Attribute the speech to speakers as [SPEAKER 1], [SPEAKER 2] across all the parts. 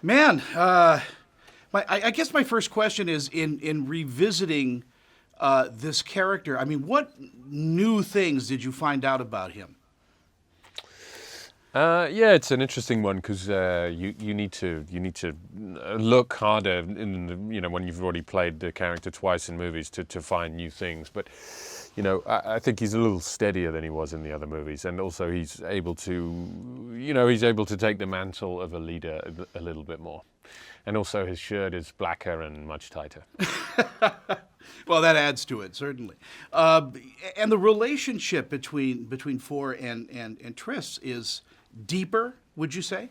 [SPEAKER 1] Man, I guess my first question is in revisiting this character. I mean, what new things did you find out about him?
[SPEAKER 2] Yeah, it's an interesting one because you need to look harder when you've already played the character twice in movies to find new things. But I think he's a little steadier than he was in the other movies, and also he's able to take the mantle of a leader a little bit more. And also his shirt is blacker and much tighter.
[SPEAKER 1] Well, that adds to it, certainly. And the relationship between Four and Triss is deeper, would you say?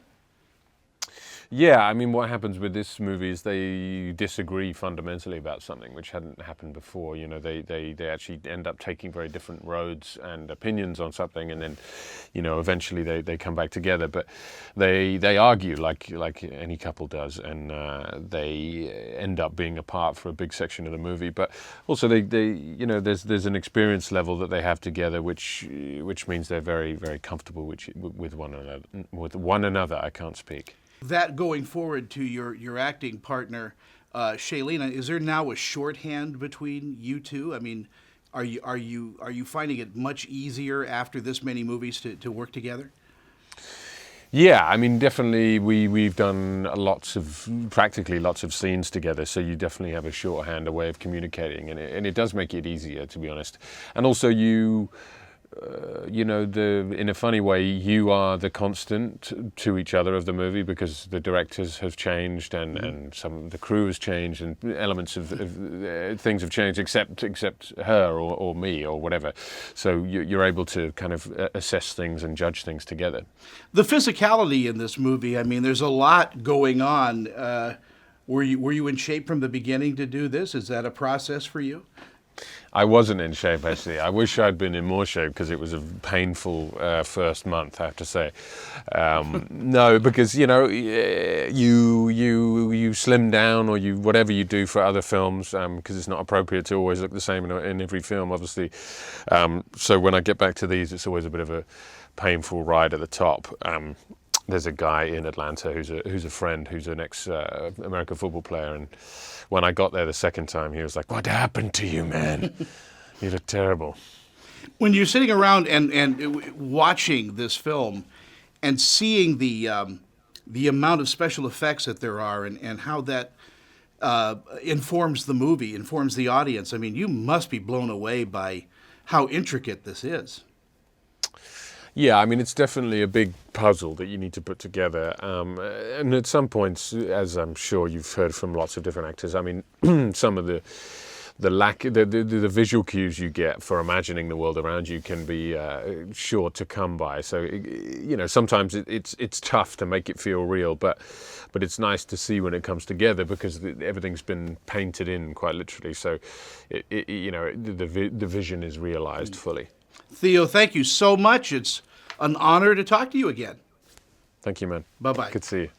[SPEAKER 2] Yeah, I mean, what happens with this movie is they disagree fundamentally about something, which hadn't happened before. They actually end up taking very different roads and opinions on something, and then, eventually they come back together. But they argue like any couple does, and they end up being apart for a big section of the movie. But also there's an experience level that they have together, which means they're very, very comfortable with one another. With one another, I can't speak.
[SPEAKER 1] That going forward to your acting partner, Shailene, is there now a shorthand between you two? I mean, are you finding it much easier after this many movies to work together?
[SPEAKER 2] Yeah, I mean, definitely we've done practically lots of scenes together, so you definitely have a shorthand, a way of communicating, and it does make it easier, to be honest. And also in a funny way, you are the constant to each other of the movie because the directors have changed and some of the crew has changed and elements of things have changed except her or me or whatever. So you're able to kind of assess things and judge things together.
[SPEAKER 1] The physicality in this movie, I mean, there's a lot going on. Were you in shape from the beginning to do this? Is that a process for you?
[SPEAKER 2] I wasn't in shape, actually. I wish I'd been in more shape because it was a painful first month, I have to say. No, because you slim down or whatever you do for other films because it's not appropriate to always look the same in every film, obviously. So when I get back to these, it's always a bit of a painful ride at the top. There's a guy in Atlanta who's a friend who's an ex-American football player, and when I got there the second time, he was like, "What happened to you, man? You look terrible."
[SPEAKER 1] When you're sitting around and watching this film and seeing the amount of special effects that there are and how that informs the movie, informs the audience, I mean, you must be blown away by how intricate this is.
[SPEAKER 2] Yeah, I mean, it's definitely a big puzzle that you need to put together. And at some points, as I'm sure you've heard from lots of different actors, I mean, some of the visual cues you get for imagining the world around you can be short to come by. So, sometimes it's tough to make it feel real, but it's nice to see when it comes together because everything's been painted in quite literally. So, the vision is realized fully.
[SPEAKER 1] Theo, thank you so much. It's an honor to talk to you again.
[SPEAKER 2] Thank you, man.
[SPEAKER 1] Bye-bye.
[SPEAKER 2] Good to see you.